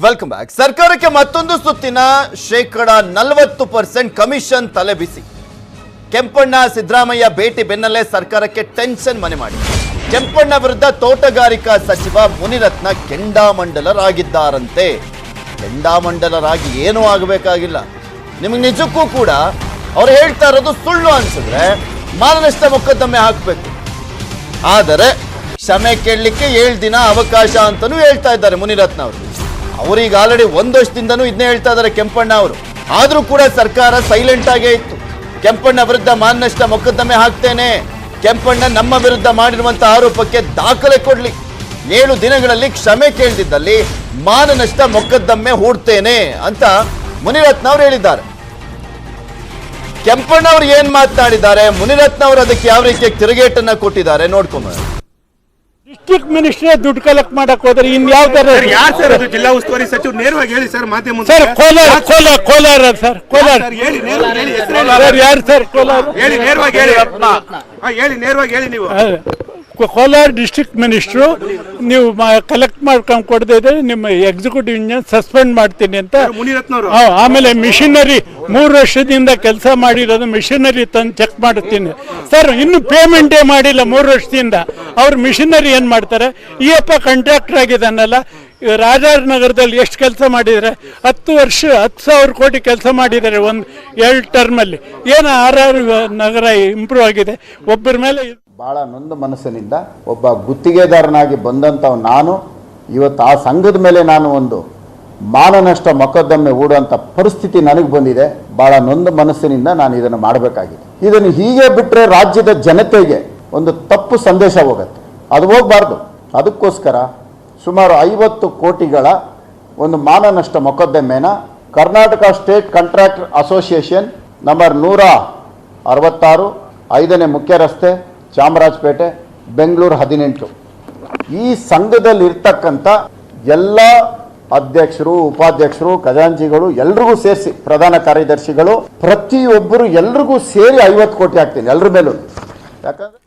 Welcome back. ಸರ್ಕಾರಕ್ಕೆ ಮತ್ತೊಂದು ಸುತ್ತಿನ 40% ಕಮಿಷನ್ ತಲೆಬಿಸಿ. ಕೆಂಪಣ್ಣ ಸಿದ್ದರಾಮಯ್ಯ ಭೇಟಿ ಬೆನ್ನಲ್ಲೇ ಸರ್ಕಾರಕ್ಕೆ ಟೆನ್ಷನ್ ಮನೆ ಮಾಡಿ ಕೆಂಪಣ್ಣ ವಿರುದ್ಧ ತೋಟಗಾರಿಕಾ ಸಚಿವ ಮುನಿರತ್ನ ಕೆಂಡಾಮಂಡಲರಾಗಿದ್ದಾರಂತೆ. ಕೆಂಡಾಮಂಡಲರಾಗಿ ಏನೂ ಆಗಬೇಕಾಗಿಲ್ಲ. ನಿಮಗೆ ನಿಜಕ್ಕೂ ಕೂಡ ಅವ್ರು ಹೇಳ್ತಾ ಇರೋದು ಸುಳ್ಳು ಅನ್ಸಿದ್ರೆ ಮಾನನಷ್ಟ ಮೊಕದ್ದಮೆ ಹಾಕಬೇಕು. ಆದರೆ ಕ್ಷಮೆ ಕೇಳಲಿಕ್ಕೆ 7 ದಿನ ಅವಕಾಶ ಅಂತಲೂ ಹೇಳ್ತಾ ಇದ್ದಾರೆ ಮುನಿರತ್ನ ಅವರು. ಅವರೀಗ ಆಲ್ರೆಡಿ 1 ವರ್ಷದಿಂದನೂ ಇದನ್ನೇ ಹೇಳ್ತಾ ಇದ್ದಾರೆ ಕೆಂಪಣ್ಣ ಅವರು. ಆದರೂ ಕೂಡ ಸರ್ಕಾರ ಸೈಲೆಂಟ್ ಆಗೇ ಇತ್ತು. ಕೆಂಪಣ್ಣ ವಿರುದ್ಧ ಮಾನನಷ್ಟ ಮೊಕದ್ದಮೆ ಹಾಕ್ತೇನೆ, ಕೆಂಪಣ್ಣ ನಮ್ಮ ವಿರುದ್ಧ ಮಾಡಿರುವಂತಹ ಆರೋಪಕ್ಕೆ ದಾಖಲೆ ಕೊಡ್ಲಿ, 7 ದಿನಗಳಲ್ಲಿ ಕ್ಷಮೆ ಕೇಳದಿದ್ದಲ್ಲಿ ಮಾನನಷ್ಟ ಮೊಕದ್ದಮೆ ಹೂಡ್ತೇನೆ ಅಂತ ಮುನಿರತ್ನ ಅವರು ಹೇಳಿದ್ದಾರೆ. ಕೆಂಪಣ್ಣ ಅವರು ಏನ್ ಮಾತನಾಡಿದ್ದಾರೆ, ಮುನಿರತ್ನ ಅವರು ಅದಕ್ಕೆ ಯಾವ ರೀತಿಯ ತಿರುಗೇಟನ್ನ ಕೊಟ್ಟಿದ್ದಾರೆ ನೋಡ್ಕೊಂಬ. ಡಿಸ್ಟ್ರಿಕ್ಟ್ ಮಿನಿಸ್ಟ್ರೇ ದುಡ್ಡು ಕಲೆಕ್ಟ್ ಮಾಡಕ್ ಹೋದ್ರೆ ಇನ್ಯಾವ ತರ ಸರ್ ಅದು ಜಿಲ್ಲಾ ಉಸ್ತುವಾರಿ ಸಚಿವರು ನೇರವಾಗಿ ಹೇಳಿ ಸರ್ ಮಾಧ್ಯಮ ಸರ್. ಕೋಲಾರ ಸರ್, ಕೋಲಾರ ಯಾರು ಸರ್? ಕೋಲಾರ ಹೇಳಿ ನೇರವಾಗಿ ಹೇಳಿ ನೀವು. ಕೋಲಾರ ಡಿಸ್ಟ್ರಿಕ್ಟ್ ಮಿನಿಸ್ಟ್ರು ನೀವು ಕಲೆಕ್ಟ್ ಮಾಡ್ಕೊಂಡು ಕೊಡದೇ ಇದ್ರೆ ನಿಮ್ಮ ಎಕ್ಸಿಕ್ಯೂಟಿವ್ ಇಂಜಿನಿಯರ್ ಸಸ್ಪೆಂಡ್ ಮಾಡ್ತೀನಿ ಅಂತ. ಆಮೇಲೆ ಮಿಷನರಿ 3 ವರ್ಷದಿಂದ ಕೆಲಸ ಮಾಡಿರೋದು ಮಿಷನರಿ ತಂದು ಚೆಕ್ ಮಾಡುತ್ತೀನಿ ಸರ್. ಇನ್ನು ಪೇಮೆಂಟೇ ಮಾಡಿಲ್ಲ 3 ವರ್ಷದಿಂದ. ಅವ್ರು ಮಿಷನರಿ ಏನ್ ಮಾಡ್ತಾರೆ? ಈಯಪ್ಪ ಕಾಂಟ್ರಾಕ್ಟರ್ ಆಗಿದ್ದಾನಲ್ಲ, ರಾಜಾನಗರದಲ್ಲಿ ಎಷ್ಟು ಕೆಲಸ ಮಾಡಿದ್ದಾರೆ? 10 ವರ್ಷ 10,000 ಕೋಟಿ ಕೆಲಸ ಮಾಡಿದ್ದಾರೆ 2 ಟರ್ಮಲ್ಲಿ. ಏನು RR ನಗರ ಇಂಪ್ರೂವ್ ಆಗಿದೆ? ಒಬ್ಬರ ಮೇಲೆ ಭಾಳ ನೊಂದ ಮನಸ್ಸಿನಿಂದ ಒಬ್ಬ ಗುತ್ತಿಗೆದಾರನಾಗಿ ಬಂದಂಥವು ನಾನು ಇವತ್ತು ಆ ಸಂಘದ ಮೇಲೆ ನಾನು ಒಂದು ಮಾನನಷ್ಟ ಮೊಕದ್ದಮೆ ಹೂಡುವಂಥ ಪರಿಸ್ಥಿತಿ ನನಗೆ ಬಂದಿದೆ. ಭಾಳ ನೊಂದ ಮನಸ್ಸಿನಿಂದ ನಾನು ಇದನ್ನು ಮಾಡಬೇಕಾಗಿದೆ. ಇದನ್ನು ಹೀಗೆ ಬಿಟ್ಟರೆ ರಾಜ್ಯದ ಜನತೆಗೆ ಒಂದು ತಪ್ಪು ಸಂದೇಶ ಹೋಗುತ್ತೆ, ಅದು ಹೋಗಬಾರ್ದು. ಅದಕ್ಕೋಸ್ಕರ ಸುಮಾರು 50 ಕೋಟಿಗಳ ಒಂದು ಮಾನನಷ್ಟ ಮೊಕದ್ದಮೆನ Karnataka state contractor association number 166 5ನೇ ಮುಖ್ಯ ರಸ್ತೆ, ಚಾಮರಾಜಪೇಟೆ, ಬೆಂಗಳೂರು 18 ಈ ಸಂಘದಲ್ಲಿ ಇರ್ತಕ್ಕಂಥ ಎಲ್ಲ ಅಧ್ಯಕ್ಷರು, ಉಪಾಧ್ಯಕ್ಷರು, ಖಜಾಂಚಿಗಳು ಎಲ್ರಿಗೂ ಸೇರಿಸಿ, ಪ್ರಧಾನ ಕಾರ್ಯದರ್ಶಿಗಳು, ಪ್ರತಿಯೊಬ್ಬರು ಎಲ್ರಿಗೂ ಸೇರಿ 50 ಕೋಟಿ ಹಾಕ್ತೀನಿ ಎಲ್ಲರ ಮೇಲೂ. ಯಾಕಂದ್ರೆ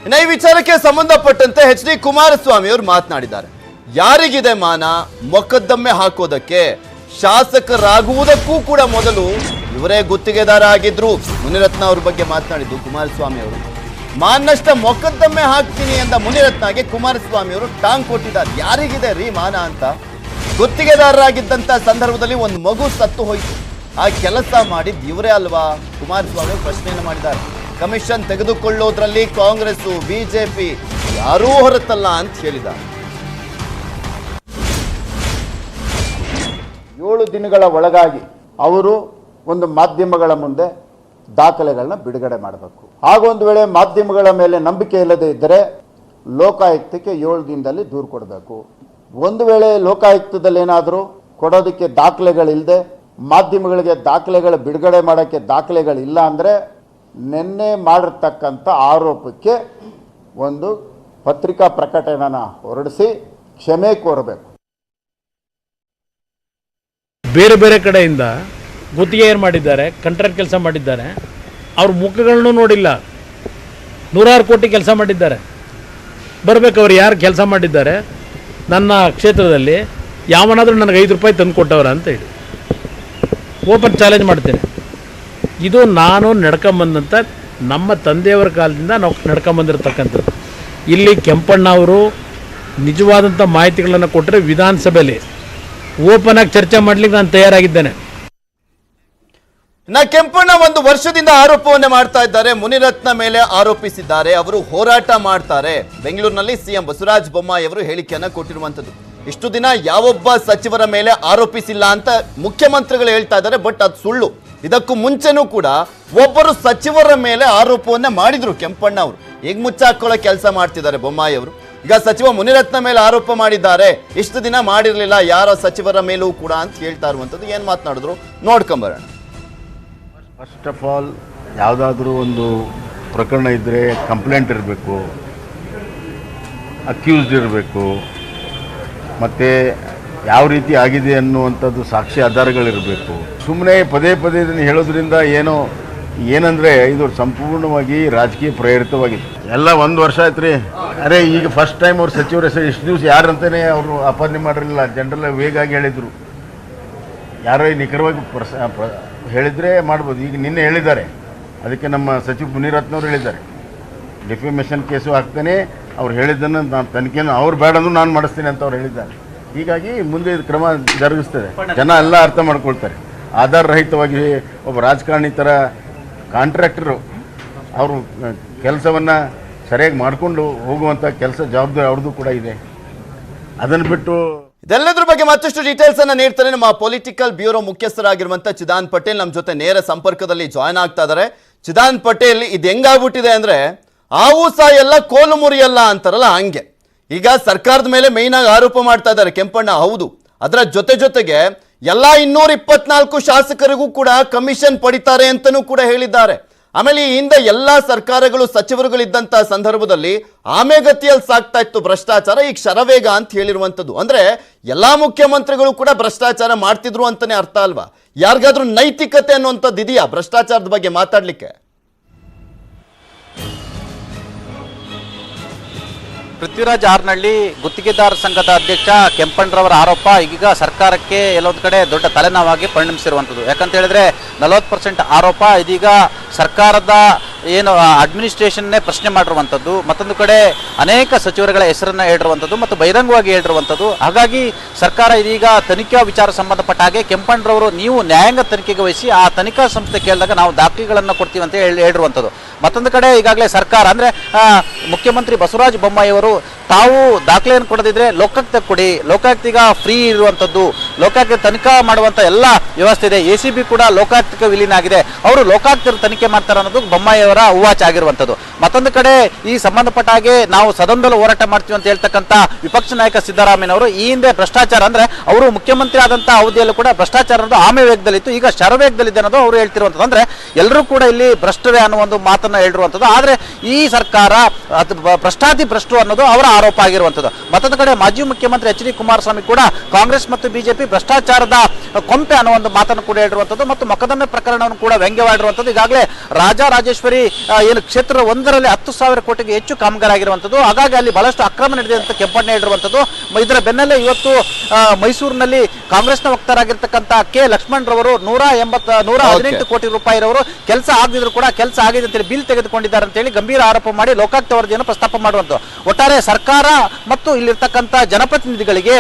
ಇನ್ನು ಈ ವಿಚಾರಕ್ಕೆ ಸಂಬಂಧಪಟ್ಟಂತೆ HD ಕುಮಾರಸ್ವಾಮಿ ಅವರು ಮಾತನಾಡಿದ್ದಾರೆ. ಯಾರಿಗಿದೆ ಮಾನ ಮೊಕದ್ದಮೆ ಹಾಕೋದಕ್ಕೆ? ಶಾಸಕರಾಗುವುದಕ್ಕೂ ಕೂಡ ಮೊದಲು ಇವರೇ ಗುತ್ತಿಗೆದಾರ ಆಗಿದ್ರು. ಮುನಿರತ್ನ ಅವ್ರ ಬಗ್ಗೆ ಮಾತನಾಡಿದ್ದು ಕುಮಾರಸ್ವಾಮಿ ಅವರು. ಮಾನನಷ್ಟ ಮೊಕದ್ದಮೆ ಹಾಕ್ತೀನಿ ಅಂತ ಮುನಿರತ್ನಗೆ ಕುಮಾರಸ್ವಾಮಿ ಅವರು ಟಾಂಗ್ ಕೊಟ್ಟಿದ್ದಾರೆ. ಯಾರಿಗಿದೆ ರೀ ಮಾನ ಅಂತ? ಗುತ್ತಿಗೆದಾರರಾಗಿದ್ದಂತ ಸಂದರ್ಭದಲ್ಲಿ ಒಂದು ಮಗು ಸತ್ತು ಹೋಯಿತು, ಆ ಕೆಲಸ ಮಾಡಿದ್ದು ಇವರೇ ಅಲ್ವಾ? ಕುಮಾರಸ್ವಾಮಿ ಅವರು ಪ್ರಶ್ನೆಯನ್ನು ಮಾಡಿದ್ದಾರೆ. ಕಮಿಷನ್ ತೆಗೆದುಕೊಳ್ಳೋದ್ರಲ್ಲಿ ಕಾಂಗ್ರೆಸ್ ಬಿಜೆಪಿ ಯಾರೂ ಹೊರತಲ್ಲ ಅಂತ ಹೇಳಿದ್ದಾರೆ. 7 ದಿನಗಳ ಒಳಗಾಗಿ ಅವರು ಒಂದು ಮಾಧ್ಯಮಗಳ ಮುಂದೆ ದಾಖಲೆಗಳನ್ನ ಬಿಡುಗಡೆ ಮಾಡಬೇಕು. ಹಾಗೊಂದು ವೇಳೆ ಮಾಧ್ಯಮಗಳ ಮೇಲೆ ನಂಬಿಕೆ ಇಲ್ಲದೆ ಇದ್ದರೆ ಲೋಕಾಯುಕ್ತಕ್ಕೆ 7 ದಿನದಲ್ಲಿ ದೂರು ಕೊಡಬೇಕು. ಒಂದು ವೇಳೆ ಲೋಕಾಯುಕ್ತದಲ್ಲಿ ಏನಾದರೂ ಕೊಡೋದಕ್ಕೆ ದಾಖಲೆಗಳಿಲ್ಲದೆ, ಮಾಧ್ಯಮಗಳಿಗೆ ದಾಖಲೆಗಳ ಬಿಡುಗಡೆ ಮಾಡೋಕ್ಕೆ ದಾಖಲೆಗಳಿಲ್ಲ ಅಂದರೆ ನಿನ್ನೆ ಮಾಡಿರ್ತಕ್ಕಂಥ ಆರೋಪಕ್ಕೆ ಒಂದು ಪತ್ರಿಕಾ ಪ್ರಕಟಣೆಯನ್ನು ಹೊರಡಿಸಿ ಕ್ಷಮೆ ಕೋರಬೇಕು. ಬೇರೆ ಬೇರೆ ಕಡೆಯಿಂದ ಗುತ್ತಿಗೆ ಏನು ಮಾಡಿದ್ದಾರೆ, ಕಾಂಟ್ರಾಕ್ಟ್ ಕೆಲಸ ಮಾಡಿದ್ದಾರೆ, ಅವ್ರ ಮುಖಗಳನ್ನು ನೋಡಿಲ್ಲ. 100 ಕೋಟಿ ಕೆಲಸ ಮಾಡಿದ್ದಾರೆ. ಬರಬೇಕು ಅವ್ರು ಯಾರು ಕೆಲಸ ಮಾಡಿದ್ದಾರೆ ನನ್ನ ಕ್ಷೇತ್ರದಲ್ಲಿ, ಯಾವನಾದರೂ ನನಗೆ 5 ರೂಪಾಯಿ ತಂದು ಕೊಟ್ಟವ್ರ ಅಂತ ಹೇಳಿ ಓಪನ್ ಚಾಲೆಂಜ್ ಮಾಡ್ತೇನೆ. ಇದು ನಾನು ನಡ್ಕೊಂಬಂದಂಥ ನಮ್ಮ ತಂದೆಯವರ ಕಾಲದಿಂದ ನಾವು ನಡ್ಕೊಂಬಂದಿರ್ತಕ್ಕಂಥದ್ದು. ಇಲ್ಲಿ ಕೆಂಪಣ್ಣ ಅವರು ನಿಜವಾದಂಥ ಮಾಹಿತಿಗಳನ್ನು ಕೊಟ್ಟರೆ ವಿಧಾನಸಭೆಯಲ್ಲಿ ಓಪನ್ ಆಗಿ ಚರ್ಚೆ ಮಾಡ್ಲಿಕ್ಕೆ ನಾನು ತಯಾರಾಗಿದ್ದೇನೆ. ಕೆಂಪಣ್ಣ 1 ವರ್ಷದಿಂದ ಆರೋಪವನ್ನೇ ಮಾಡ್ತಾ ಇದ್ದಾರೆ. ಮುನಿರತ್ನ ಮೇಲೆ ಆರೋಪಿಸಿದ್ದಾರೆ. ಅವರು ಹೋರಾಟ ಮಾಡ್ತಾರೆ. ಬೆಂಗಳೂರಿನಲ್ಲಿ ಸಿಎಂ ಬಸವರಾಜ ಬೊಮ್ಮಾಯಿ ಅವರು ಹೇಳಿಕೆಯನ್ನ ಕೊಟ್ಟಿರುವಂತದ್ದು. ಇಷ್ಟು ದಿನ ಯಾವೊಬ್ಬ ಸಚಿವರ ಮೇಲೆ ಆರೋಪಿಸಿಲ್ಲ ಅಂತ ಮುಖ್ಯಮಂತ್ರಿಗಳು ಹೇಳ್ತಾ ಇದ್ದಾರೆ, ಬಟ್ ಅದು ಸುಳ್ಳು. ಇದಕ್ಕೂ ಮುಂಚೆನೂ ಕೂಡ ಒಬ್ಬರು ಸಚಿವರ ಮೇಲೆ ಆರೋಪವನ್ನ ಮಾಡಿದ್ರು ಕೆಂಪಣ್ಣ ಅವರು. ಈಗ ಮುಚ್ಚಾಕೊಳ್ಳೋ ಕೆಲಸ ಮಾಡ್ತಿದ್ದಾರೆ ಬೊಮ್ಮಾಯಿ ಅವರು. ಈಗ ಸಚಿವ ಮುನಿರತ್ನ ಮೇಲೆ ಆರೋಪ ಮಾಡಿದ್ದಾರೆ. ಇಷ್ಟು ದಿನ ಮಾಡಿರಲಿಲ್ಲ ಯಾರ ಸಚಿವರ ಮೇಲೂ ಕೂಡ ಅಂತ ಹೇಳ್ತಾ ಇರುವಂಥದ್ದು. ಏನು ಮಾತನಾಡಿದ್ರು ನೋಡ್ಕೊಂಬರೋಣ. ಫಸ್ಟ್ ಆಫ್ ಆಲ್ ಯಾವುದಾದ್ರೂ ಒಂದು ಪ್ರಕರಣ ಇದ್ದರೆ ಕಂಪ್ಲೇಂಟ್ ಇರಬೇಕು, ಅಕ್ಯೂಸ್ಡ್ ಇರಬೇಕು, ಮತ್ತು ಯಾವ ರೀತಿ ಆಗಿದೆ ಅನ್ನುವಂಥದ್ದು ಸಾಕ್ಷಿ ಆಧಾರಗಳಿರಬೇಕು. ಸುಮ್ಮನೆ ಪದೇ ಪದೇ ಇದನ್ನು ಹೇಳೋದ್ರಿಂದ ಏನಂದರೆ ಇದು ಸಂಪೂರ್ಣವಾಗಿ ರಾಜಕೀಯ ಪ್ರೇರಿತವಾಗಿದೆ. ಎಲ್ಲ 1 ವರ್ಷ ಆಯ್ತು ರೀ, ಅರೆ ಈಗ ಫಸ್ಟ್ ಟೈಮ್ ಅವ್ರು ಸಚಿವರ ಹೆಸರು ಇಷ್ಟು ದಿವಸ ಯಾರಂತಾನೆ ಅವರು ಅಪಾದನೆ ಮಾಡಿರಲಿಲ್ಲ. ಜನರೆಲ್ಲ ವೇಗಾಗಿ ಹೇಳಿದರು. ಯಾರೋ ನಿಖರವಾಗಿ ಹೇಳಿದರೆ ಮಾಡ್ಬೋದು. ಈಗ ನಿನ್ನೆ ಹೇಳಿದ್ದಾರೆ. ಅದಕ್ಕೆ ನಮ್ಮ ಸಚಿವ ಮುನಿರತ್ನವ್ರು ಹೇಳಿದ್ದಾರೆ, ಡಿಫಿಮೇಷನ್ ಕೇಸು ಹಾಕ್ತೇನೆ, ಅವ್ರು ಹೇಳಿದ್ದನ್ನು ನಾನು ತನಿಖೆಯನ್ನು ಅವ್ರು ಬೇಡ ಅಂದ್ರೂ ನಾನು ಮಾಡಿಸ್ತೀನಿ ಅಂತ ಅವ್ರು ಹೇಳಿದ್ದಾರೆ. ಹೀಗಾಗಿ ಮುಂದೆ ಇದು ಕ್ರಮ ಜರುಗಿಸ್ತದೆ. ಜನ ಎಲ್ಲ ಅರ್ಥ ಮಾಡ್ಕೊಳ್ತಾರೆ. ಆಧಾರ ರಹಿತವಾಗಿ ಒಬ್ಬ ರಾಜಕಾರಣಿ ಥರ ಕಾಂಟ್ರಾಕ್ಟರು ಅವರು ಕೆಲಸವನ್ನು ಸರಿಯಾಗಿ ಮಾಡಿಕೊಂಡು ಹೋಗುವಂಥ ಕೆಲಸ ಜವಾಬ್ದಾರಿ ಅವ್ರದ್ದು ಕೂಡ ಇದೆ. ಅದನ್ನು ಬಿಟ್ಟು ಇದೆಲ್ಲದ್ರ ಬಗ್ಗೆ ಮತ್ತಷ್ಟು ಡೀಟೇಲ್ಸ್ ಅನ್ನ ನೀಡ್ತಾರೆ ನಮ್ಮ ಪೊಲಿಟಿಕಲ್ ಬ್ಯೂರೋ ಮುಖ್ಯಸ್ಥರಾಗಿರುವಂತ ಚಿದಾನ್ ಪಟೇಲ್ ನಮ್ಮ ಜೊತೆ ನೇರ ಸಂಪರ್ಕದಲ್ಲಿ ಜಾಯ್ನ್ ಆಗ್ತಾ ಇದ್ದಾರೆ. ಚಿದಾನ್ ಪಟೇಲ್, ಇದು ಹೆಂಗಾಗ್ಬಿಟ್ಟಿದೆ ಅಂದ್ರೆ ಆವು ಸಹ ಎಲ್ಲ ಕೋಲು ಮುರಿಯಲ್ಲ ಅಂತಾರಲ್ಲ ಹಂಗೆ. ಈಗ ಸರ್ಕಾರದ ಮೇಲೆ ಮೇಯ್ನ್ ಆಗಿ ಆರೋಪ ಮಾಡ್ತಾ ಇದ್ದಾರೆ ಕೆಂಪಣ್ಣ. ಹೌದು, ಅದರ ಜೊತೆಗೆ ಎಲ್ಲ 224 ಶಾಸಕರಿಗೂ ಕೂಡ ಕಮಿಷನ್ ಪಡಿತಾರೆ ಅಂತನೂ ಕೂಡ ಹೇಳಿದ್ದಾರೆ. ಆಮೇಲೆ ಈ ಹಿಂದೆ ಎಲ್ಲಾ ಸರ್ಕಾರಗಳು ಸಚಿವರುಗಳಿದ್ದಂತ ಸಂದರ್ಭದಲ್ಲಿ ಆಮೆಗತಿಯಲ್ಲಿ ಸಾಕ್ತಾ ಇತ್ತು ಭ್ರಷ್ಟಾಚಾರ, ಈಗ ಶರವೇಗ ಅಂತ ಹೇಳಿರುವಂತದ್ದು. ಅಂದ್ರೆ ಎಲ್ಲಾ ಮುಖ್ಯಮಂತ್ರಿಗಳು ಕೂಡ ಭ್ರಷ್ಟಾಚಾರ ಮಾಡ್ತಿದ್ರು ಅಂತಾನೆ ಅರ್ಥ ಅಲ್ವಾ? ಯಾರಿಗಾದ್ರೂ ನೈತಿಕತೆ ಅನ್ನುವಂಥದ್ದು ಇದೆಯಾ ಭ್ರಷ್ಟಾಚಾರದ ಬಗ್ಗೆ ಮಾತಾಡ್ಲಿಕ್ಕೆ? ಪೃಥ್ವಿರಾಜ್ ಹಾರ್ನಳ್ಳಿ ಗುತ್ತಿಗೆದಾರ ಸಂಘದ ಅಧ್ಯಕ್ಷ ಕೆಂಪಣ್ಣರವರ ಆರೋಪ ಈಗ ಸರ್ಕಾರಕ್ಕೆ ಎಲ್ಲೊಂದು ಕಡೆ ದೊಡ್ಡ ತಲೆನೋವಾಗಿ ಪರಿಣಮಿಸಿರುವಂಥದ್ದು. ಯಾಕಂತ ಹೇಳಿದ್ರೆ 40% ಆರೋಪ ಇದೀಗ ಸರ್ಕಾರದ ಏನು ಅಡ್ಮಿನಿಸ್ಟ್ರೇಷನ್ನೇ ಪ್ರಶ್ನೆ ಮಾಡಿರುವಂಥದ್ದು. ಮತ್ತೊಂದು ಕಡೆ ಅನೇಕ ಸಚಿವರುಗಳ ಹೆಸರನ್ನು ಹೇಳಿರುವಂಥದ್ದು ಮತ್ತು ಬಹಿರಂಗವಾಗಿ ಹೇಳಿರುವಂಥದ್ದು. ಹಾಗಾಗಿ ಸರ್ಕಾರ ಇದೀಗ ತನಿಖಾ ವಿಚಾರ ಸಂಬಂಧಪಟ್ಟ ಹಾಗೆ ಕೆಂಪಣ್ಣರವರು ನೀವು ನ್ಯಾಯಾಂಗ ತನಿಖೆಗೆ ವಹಿಸಿ ಆ ತನಿಖಾ ಸಂಸ್ಥೆ ಕೇಳಿದಾಗ ನಾವು ದಾಖಲೆಗಳನ್ನು ಕೊಡ್ತೀವಿ ಅಂತ ಹೇಳಿರುವಂಥದ್ದು. ಮತ್ತೊಂದು ಕಡೆ ಈಗಾಗಲೇ ಸರ್ಕಾರ ಅಂದರೆ ಮುಖ್ಯಮಂತ್ರಿ ಬಸವರಾಜ ಬೊಮ್ಮಾಯಿ ಅವರು ತಾವು ದಾಖಲೆಯನ್ನು ಕೊಡದಿದ್ರೆ ಲೋಕಾಯುಕ್ತ ಕೊಡಿ, ಲೋಕಾಯುಕ್ತ ಈಗ ಫ್ರೀ ಇರುವಂಥದ್ದು, ಲೋಕಾಯುಕ್ತ ತನಿಖಾ ಮಾಡುವಂಥ ಎಲ್ಲ ವ್ಯವಸ್ಥೆ ಇದೆ, ACB ಕೂಡ ಲೋಕಾಯುಕ್ತಕ್ಕೆ ವಿಲೀನ ಆಗಿದೆ, ಅವರು ಲೋಕಾಯುಕ್ತರು ತನಿಖೆ ಮಾಡ್ತಾರೆ ಅನ್ನೋದು ಬೊಮ್ಮಾಯಿ ಅವರ ಉವಾಚ ಆಗಿರುವಂಥದ್ದು. ಮತ್ತೊಂದು ಕಡೆ ಈ ಸಂಬಂಧಪಟ್ಟ ಹಾಗೆ ನಾವು ಸದನದಲ್ಲಿ ಹೋರಾಟ ಮಾಡ್ತೀವಿ ಅಂತ ಹೇಳ್ತಕ್ಕಂಥ ವಿಪಕ್ಷ ನಾಯಕ ಸಿದ್ದರಾಮಯ್ಯನವರು ಈ ಹಿಂದೆ ಭ್ರಷ್ಟಾಚಾರ ಅಂದರೆ ಅವರು ಮುಖ್ಯಮಂತ್ರಿ ಆದಂಥ ಅವಧಿಯಲ್ಲೂ ಕೂಡ ಭ್ರಷ್ಟಾಚಾರ ಅನ್ನೋದು ಆಮೆ ವೇಗದಲ್ಲಿತ್ತು, ಈಗ ಶರವೇಗದಲ್ಲಿದೆ ಅನ್ನೋದು ಅವರು ಹೇಳ್ತಿರುವಂಥದ್ದು. ಅಂದರೆ ಎಲ್ಲರೂ ಕೂಡ ಇಲ್ಲಿ ಭ್ರಷ್ಟರೇ ಅನ್ನೋ ಒಂದು ಮಾತನ್ನು ಹೇಳಿರುವಂಥದ್ದು. ಆದರೆ ಈ ಸರ್ಕಾರ ಭ್ರಷ್ಟಾತಿ ಭ್ರಷ್ಟು ಅನ್ನೋದು ಅವರ ಆರೋಪ ಆಗಿರುವಂಥದ್ದು. ಮತ್ತೊಂದು ಕಡೆ ಮಾಜಿ ಮುಖ್ಯಮಂತ್ರಿ HD ಕುಮಾರಸ್ವಾಮಿ ಕೂಡ ಕಾಂಗ್ರೆಸ್ ಮತ್ತು BJP ಭ್ರಷ್ಟಾಚಾರದ ಕೊಂಪೆ ಅನ್ನೋ ಒಂದು ಮಾತನ್ನು ಕೂಡ ಹೇಳಿರುವಂಥದ್ದು ಮತ್ತು ಮೊಕದ್ದಮೆ ಪ್ರಕರಣವನ್ನು ಕೂಡ ವ್ಯಂಗ್ಯವಾಗಿರುವಂಥದ್ದು. ಈಗಾಗಲೇ ರಾಜರಾಜೇಶ್ವರಿ ಏನು ಕ್ಷೇತ್ರ 1ರಲ್ಲಿ 10,000 ಕೋಟಿಗೆ ಹೆಚ್ಚು ಕಾಮಗಾರಿ ಆಗಿರುವಂಥದ್ದು. ಹಾಗಾಗಿ ಅಲ್ಲಿ ಬಹಳಷ್ಟು ಅಕ್ರಮ ನಡೆದಿದೆ ಅಂತ ಕೆಂಪಣ್ಣ ಹೇಳಿರುವಂಥದ್ದು. ಇದರ ಬೆನ್ನಲ್ಲೇ ಇವತ್ತು ಮೈಸೂರಿನಲ್ಲಿ ಕಾಂಗ್ರೆಸ್ನ ವಕ್ತಾರಾಗಿರ್ತಕ್ಕಂಥ K. ಲಕ್ಷ್ಮಣರವರು 118 ಕೋಟಿ ರೂಪಾಯಿರವರು ಕೆಲಸ ಆಗದಿದ್ರು ಕೂಡ ಕೆಲಸ ಆಗಿದೆ ಅಂತೇಳಿ ಬಿಲ್ ತೆಗೆದುಕೊಂಡಿದ್ದಾರೆ ಅಂತೇಳಿ ಗಂಭೀರ ಆರೋಪ ಮಾಡಿ ಲೋಕಾಯುಕ್ತ ವರದಿಯನ್ನು ಪ್ರಸ್ತಾಪ ಮಾಡುವಂಥದ್ದು. ಒಟ್ಟಾರೆ ಸರ್ಕಾರ ಮತ್ತು ಇಲ್ಲಿರ್ತಕ್ಕಂಥ ಜನಪ್ರತಿನಿಧಿಗಳಿಗೆ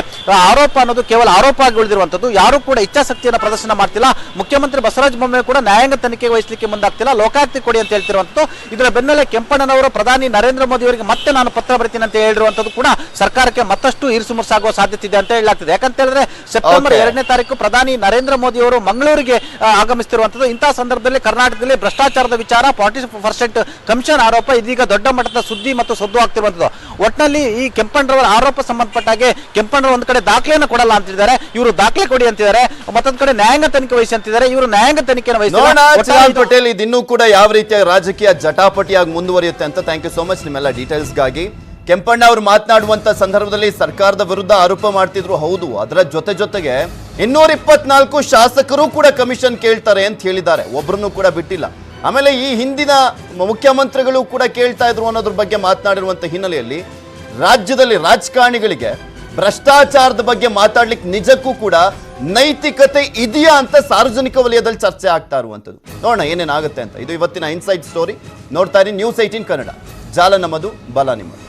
ಆರೋಪ ಅನ್ನೋದು ಕೇವಲ ಆರೋಪ ಆಗಿ ಉಳಿದಿರುವಂಥದ್ದು. ಯಾರು ಕೂಡ ಇಚ್ಛಾಶಕ್ತಿಯನ್ನು ಪ್ರದರ್ಶನ ಮಾಡ್ತಿಲ್ಲ. ಮುಖ್ಯಮಂತ್ರಿ ಬಸವರಾಜ ಬೊಮ್ಮಾಯಿ ಕೂಡ ನ್ಯಾಯಾಂಗ ತನಿಖೆಗೆ ವಹಿಸಲಿಕ್ಕೆ ಮುಂದಾಗ್ತಿಲ್ಲ, ಲೋಕಾಯುಕ್ತ ಕೊಡಿ ಅಂತ ಹೇಳ್ತಿರುವಂಥದ್ದು. ಇದರ ಬೆನ್ನಲ್ಲೇ ಕೆಂಪಣ್ಣನವರು ಪ್ರಧಾನಿ ನರೇಂದ್ರ ಮೋದಿ ಅವರಿಗೆ ಮತ್ತೆ ನಾನು ಪತ್ರ ಬರೀತೀನಿ ಅಂತ ಹೇಳಿರುವಂಥದ್ದು ಕೂಡ ಸರ್ಕಾರಕ್ಕೆ ಮತ್ತಷ್ಟು ಇರಿಸು ಮುರುಸಾಗುವ ಸಾಧ್ಯತೆ ಇದೆ ಅಂತ ಹೇಳಲಾಗ್ತದೆ. ಯಾಕಂತ ಹೇಳಿದ್ರೆ ಸೆಪ್ಟೆಂಬರ್ 2ನೇ ತಾರೀಕು ಪ್ರಧಾನಿ ನರೇಂದ್ರ ಮೋದಿ ಅವರು ಮಂಗಳೂರಿಗೆ ಆಗಮಿಸುತ್ತಿರುವಂಥದ್ದು. ಇಂತಹ ಸಂದರ್ಭದಲ್ಲಿ ಕರ್ನಾಟಕದಲ್ಲಿ ಭ್ರಷ್ಟಾಚಾರದ ವಿಚಾರ 40% ಕಮಿಷನ್ ಆರೋಪ ಇದೀಗ ದೊಡ್ಡ ಮಟ್ಟದ ಸುದ್ದಿ ಮತ್ತು ಸದ್ದು ಆಗ್ತಿರುವಂಥದ್ದು. ಒಟ್ಟಿನಲ್ಲಿ ಈ ಕೆಂಪಣ್ಣರವರ ಆರೋಪ ಸಂಬಂಧಪಟ್ಟಾಗೆ ಕೆಂಪಣ್ಣರು ಒಂದು ಕಡೆ ದಾಖಲೆಯನ್ನು ಕೊಡಲ್ಲ ಅಂತಿದ್ದಾರೆ, ಇವರು ದಾಖಲೆ ಕೊಡಿ ಅಂತಿದ್ದಾರೆ. ಮತ್ತೊಂದು ಕಡೆ ನ್ಯಾಯಾಂಗ ತನಿಖೆ ವಹಿಸಿ ಅಂತಿದ್ದಾರೆ, ಇವರು ನ್ಯಾಯಾಂಗ ತನಿಖೆಯನ್ನು ವಹಿಸಿ. ಪಟೇಲ್, ಇದಿನ್ನೂ ಕೂಡ ಯಾವ ರೀತಿಯ ರಾಜಕೀಯ ಜಟಾಪಟಿಯಾಗಿ ಮುಂದುವರಿಯುತ್ತೆ ಅಂತ ಥ್ಯಾಂಕ್ ಯು ಸೋ ಮಚ್ ನಿಮ್ಮೆಲ್ಲ ಡೀಟೇಲ್ಸ್ಗಾಗಿ. ಕೆಂಪಣ್ಣ ಅವರು ಮಾತನಾಡುವಂತ ಸಂದರ್ಭದಲ್ಲಿ ಸರ್ಕಾರದ ವಿರುದ್ಧ ಆರೋಪ ಮಾಡ್ತಿದ್ರು, ಹೌದು. ಅದರ ಜೊತೆಗೆ 224 ಶಾಸಕರು ಕೂಡ ಕಮಿಷನ್ ಕೇಳ್ತಾರೆ ಅಂತ ಹೇಳಿದ್ದಾರೆ, ಒಬ್ಬರನ್ನು ಕೂಡ ಬಿಟ್ಟಿಲ್ಲ. ಆಮೇಲೆ ಈ ಹಿಂದಿನ ಮುಖ್ಯಮಂತ್ರಿಗಳು ಕೂಡ ಕೇಳ್ತಾ ಇದ್ರು ಅನ್ನೋದ್ರ ಬಗ್ಗೆ ಮಾತನಾಡಿರುವಂತ ಹಿನ್ನೆಲೆಯಲ್ಲಿ ರಾಜ್ಯದಲ್ಲಿ ರಾಜಕಾರಣಿಗಳಿಗೆ ಭ್ರಷ್ಟಾಚಾರದ ಬಗ್ಗೆ ಮಾತಾಡ್ಲಿಕ್ಕೆ ನಿಜಕ್ಕೂ ಕೂಡ ನೈತಿಕತೆ ಇದೆಯಾ ಅಂತ ಸಾರ್ವಜನಿಕ ವಲಯದಲ್ಲಿ ಚರ್ಚೆ ಆಗ್ತಾ ಇರುವಂಥದ್ದು. ನೋಡೋಣ ಏನೇನಾಗುತ್ತೆ ಅಂತ. ಇದು ಇವತ್ತಿನ ಇನ್ಸೈಡ್ ಸ್ಟೋರಿ. ನೋಡ್ತಾ ಇರಿ News 18 ಕನ್ನಡ. ಜಾಲ ನಮ್ಮದು, ಬಲ ನಿಮ್ಮದು.